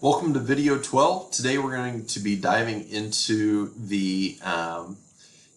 Welcome to video 12. Today we're going to be diving into the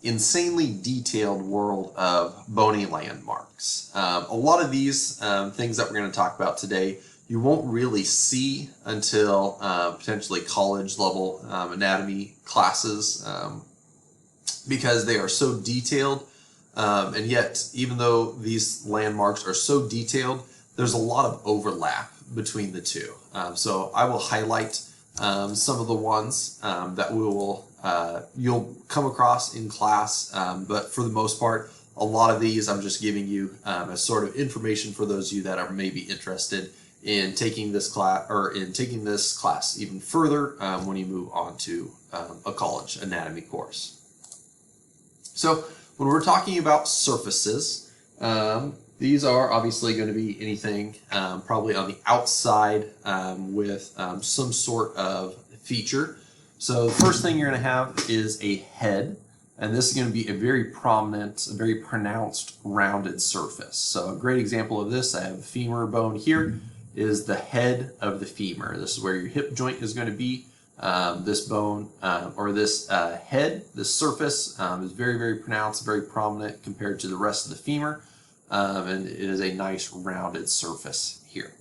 insanely detailed world of bony landmarks. A lot of these things that we're going to talk about today you won't really see until potentially college level anatomy classes because they are so detailed, and yet even though these landmarks are so detailed, there's a lot of overlap between the two. So I will highlight some of the ones that you'll come across in class, but for the most part, a lot of these I'm just giving you as sort of information for those of you that are maybe interested in taking this class even further when you move on to a college anatomy course. So when we're talking about surfaces, these are obviously going to be anything probably on the outside with some sort of feature. So the first thing you're going to have is a head, and this is going to be a very prominent, a very pronounced rounded surface. So a great example of this, I have a femur bone here, is the head of the femur. This is where your hip joint is going to be. This bone or this head, this surface is very, very pronounced, very prominent compared to the rest of the femur. And it is a nice rounded surface here.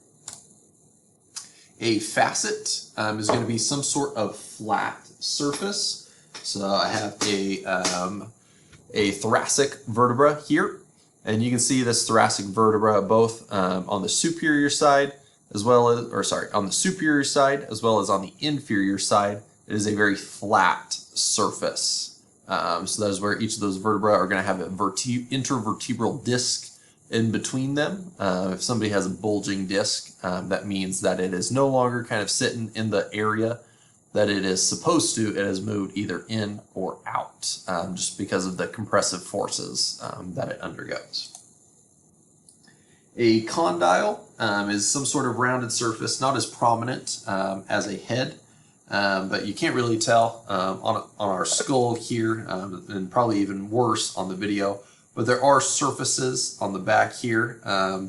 A facet is going to be some sort of flat surface. So I have a thoracic vertebra here, and you can see this thoracic vertebra both on the superior side as well as, on the superior side as well as on the inferior side. It is a very flat surface. So that is where each of those vertebrae are going to have an intervertebral disc in between them. If somebody has a bulging disc, that means that it is no longer kind of sitting in the area that it is supposed to. It has moved either in or out just because of the compressive forces that it undergoes. A condyle is some sort of rounded surface, not as prominent as a head, but you can't really tell on our skull here, and probably even worse on the video. But there are surfaces on the back here.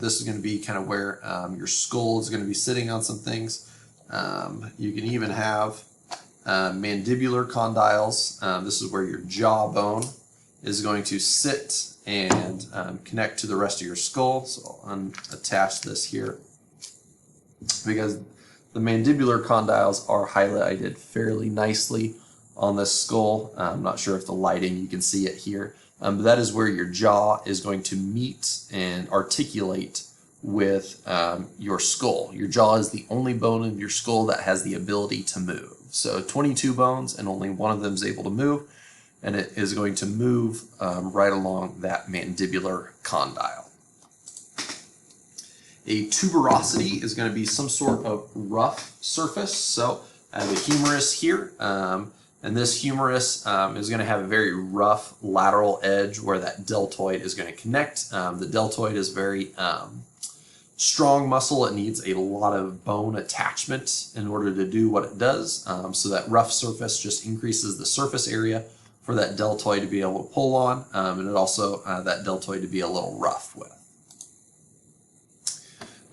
This is going to be kind of where your skull is going to be sitting on some things. You can even have mandibular condyles. This is where your jawbone is going to sit and connect to the rest of your skull. So I'll unattach this here because the mandibular condyles are highlighted fairly nicely on this skull. I'm not sure if the lighting, you can see it here. But that is where your jaw is going to meet and articulate with your skull. Your jaw is the only bone in your skull that has the ability to move. So 22 bones and only one of them is able to move, and it is going to move right along that mandibular condyle. A tuberosity is going to be some sort of rough surface. So I have a humerus here. And this humerus is going to have a very rough lateral edge where that deltoid is going to connect. The deltoid is very strong muscle. It needs a lot of bone attachment in order to do what it does. So that rough surface just increases the surface area for that deltoid to be able to pull on, and it also that deltoid to be a little rough with.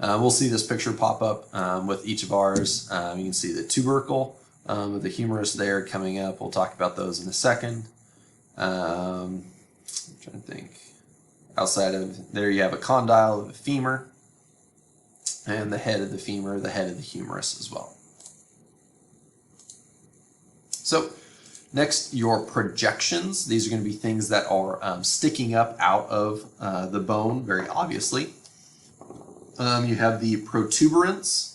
We'll see this picture pop up with each of ours. You can see the tubercle. With the humerus there coming up. We'll talk about those in a second. I'm trying to think. Outside of there, you have a condyle of the femur, and the head of the femur, the head of the humerus as well. So next, your projections. These are going to be things that are sticking up out of the bone, very obviously. You have the protuberance.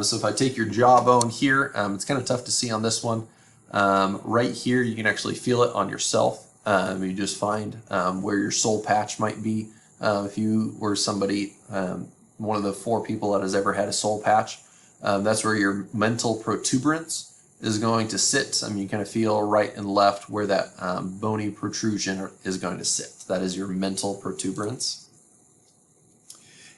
So if I take your jawbone here, it's kind of tough to see on this one. Right here, you can actually feel it on yourself. You just find where your soul patch might be. If you were somebody, one of the 4 people that has ever had a soul patch, that's where your mental protuberance is going to sit. You kind of feel right and left where that bony protrusion is going to sit. That is your mental protuberance.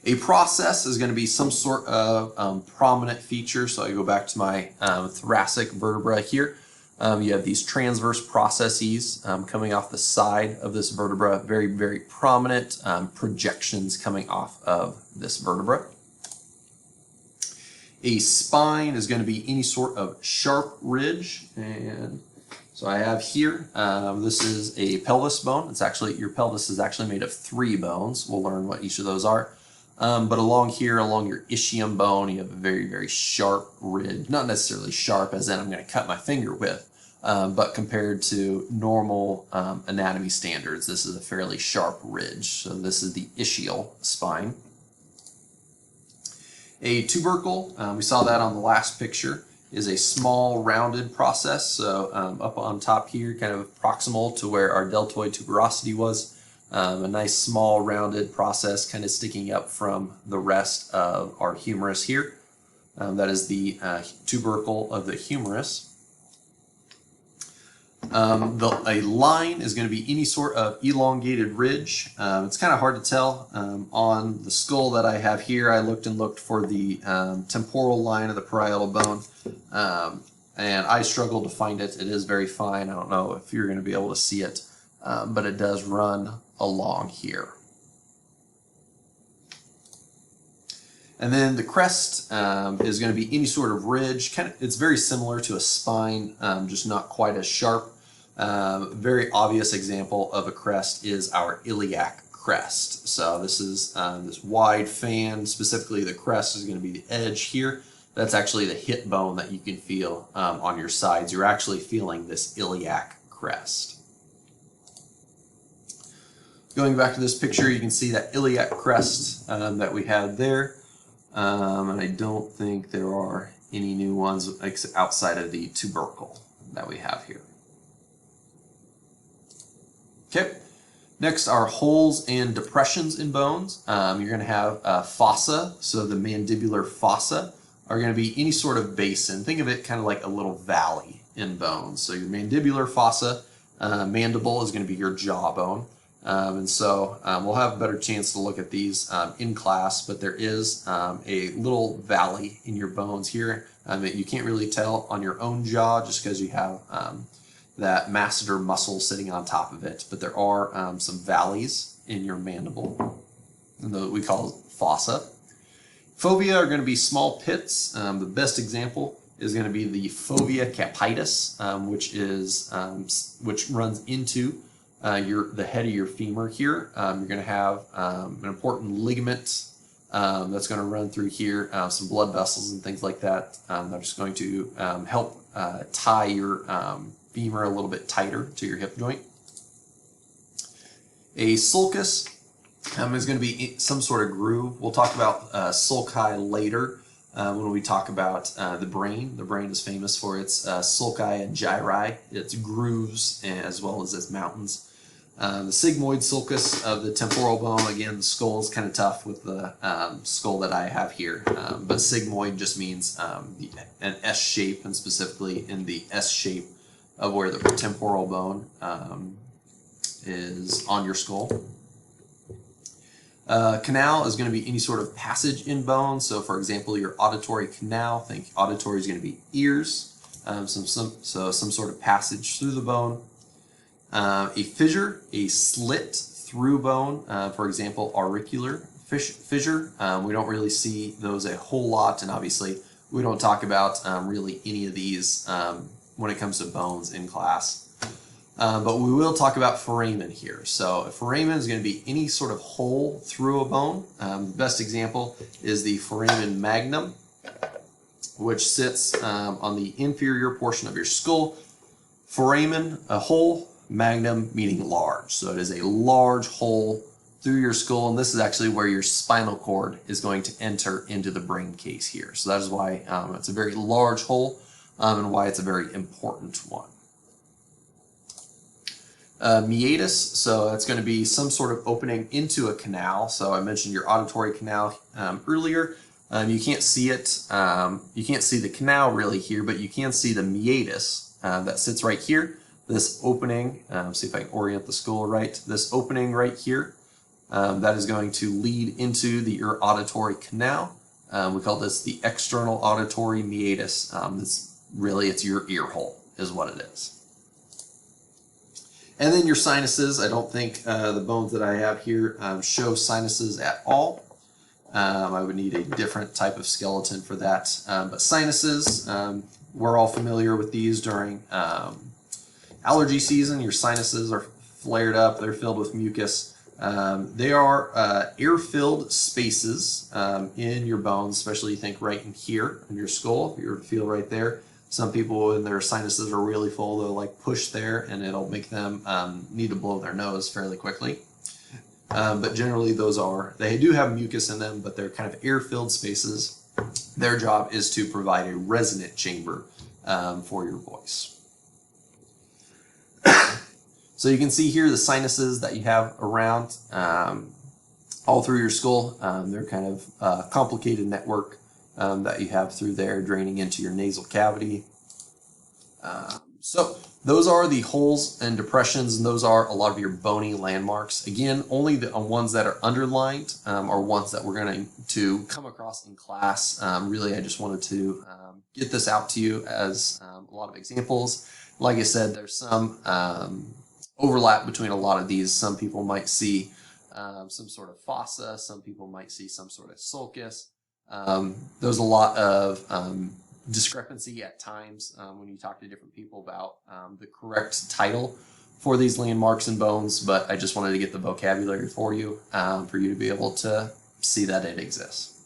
A process is going to be some sort of prominent feature. So I go back to my thoracic vertebra here. You have these transverse processes coming off the side of this vertebra, very, very prominent projections coming off of this vertebra. A spine is going to be any sort of sharp ridge, and so I have here, this is a pelvis bone. It's actually, your pelvis is actually made of 3 bones. We'll learn what each of those are. But along here, along your ischium bone, you have a very, very sharp ridge. Not necessarily sharp as in I'm going to cut my finger with, but compared to normal anatomy standards, this is a fairly sharp ridge. So this is the ischial spine. A tubercle, we saw that on the last picture, is a small rounded process. So up on top here, kind of proximal to where our deltoid tuberosity was. A nice small rounded process kind of sticking up from the rest of our humerus here. That is the tubercle of the humerus. A line is going to be any sort of elongated ridge. It's kind of hard to tell. On the skull that I have here, I looked for the temporal line of the parietal bone, and I struggled to find it. It is very fine. I don't know if you're going to be able to see it, but it does run along here. And then the crest is going to be any sort of ridge. It's very similar to a spine, just not quite as sharp. Very obvious example of a crest is our iliac crest. So this is this wide fan. Specifically, the crest is going to be the edge here. That's actually the hip bone that you can feel on your sides. You're actually feeling this iliac crest. Going back to this picture, you can see that iliac crest that we had there. And I don't think there are any new ones outside of the tubercle that we have here. Okay, next are holes and depressions in bones. You're going to have fossa, so the mandibular fossa are going to be any sort of basin. Think of it kind of like a little valley in bones. So your mandibular fossa, mandible is going to be your jawbone. And so we'll have a better chance to look at these in class, but there is a little valley in your bones here that you can't really tell on your own jaw just because you have that masseter muscle sitting on top of it. But there are some valleys in your mandible, and we call fossa. Fovea are going to be small pits. The best example is going to be the fovea capitis, which runs into the head of your femur here. You're going to have an important ligament that's going to run through here, some blood vessels and things like that. That are just going to help tie your femur a little bit tighter to your hip joint. A sulcus is going to be some sort of groove. We'll talk about sulci later when we talk about the brain. The brain is famous for its sulci and gyri, its grooves as well as its mountains. The sigmoid sulcus of the temporal bone, again, the skull is kind of tough with the skull that I have here, but sigmoid just means an S shape, and specifically in the S shape of where the temporal bone is on your skull. Canal is going to be any sort of passage in bone. So, for example, your auditory canal, think auditory is going to be ears, so some sort of passage through the bone. A fissure, a slit through bone, for example, auricular fissure. We don't really see those a whole lot, and obviously we don't talk about really any of these when it comes to bones in class. But we will talk about foramen here. So a foramen is going to be any sort of hole through a bone. The best example is the foramen magnum, which sits on the inferior portion of your skull. Foramen, a hole, magnum meaning large. So it is a large hole through your skull, and this is actually where your spinal cord is going to enter into the brain case here. So that is why it's a very large hole and why it's a very important one. Meatus, so that's going to be some sort of opening into a canal. So I mentioned your auditory canal earlier. You can't see it. You can't see the canal really here, but you can see the meatus that sits right here. This opening, see if I can orient the skull right. This opening right here, that is going to lead into your auditory canal. We call this the external auditory meatus. It's your ear hole is what it is. And then your sinuses. I don't think the bones that I have here show sinuses at all. I would need a different type of skeleton for that. But sinuses, we're all familiar with these during allergy season. Your sinuses are flared up, they're filled with mucus. They are air-filled spaces in your bones, especially you think right in here in your skull, you feel right there. Some people, when their sinuses are really full, they'll like push there and it'll make them need to blow their nose fairly quickly. But generally they do have mucus in them, but they're kind of air-filled spaces. Their job is to provide a resonant chamber for your voice. So you can see here the sinuses that you have around all through your skull. They're kind of a complicated network that you have through there draining into your nasal cavity. So those are the holes and depressions, and those are a lot of your bony landmarks. Again, only the ones that are underlined are ones that we're going to come across in class. Really, I just wanted to get this out to you as a lot of examples. Like I said, there's some overlap between a lot of these. Some people might see some sort of fossa, some people might see some sort of sulcus. There's a lot of discrepancy at times when you talk to different people about the correct title for these landmarks and bones, but I just wanted to get the vocabulary for you to be able to see that it exists.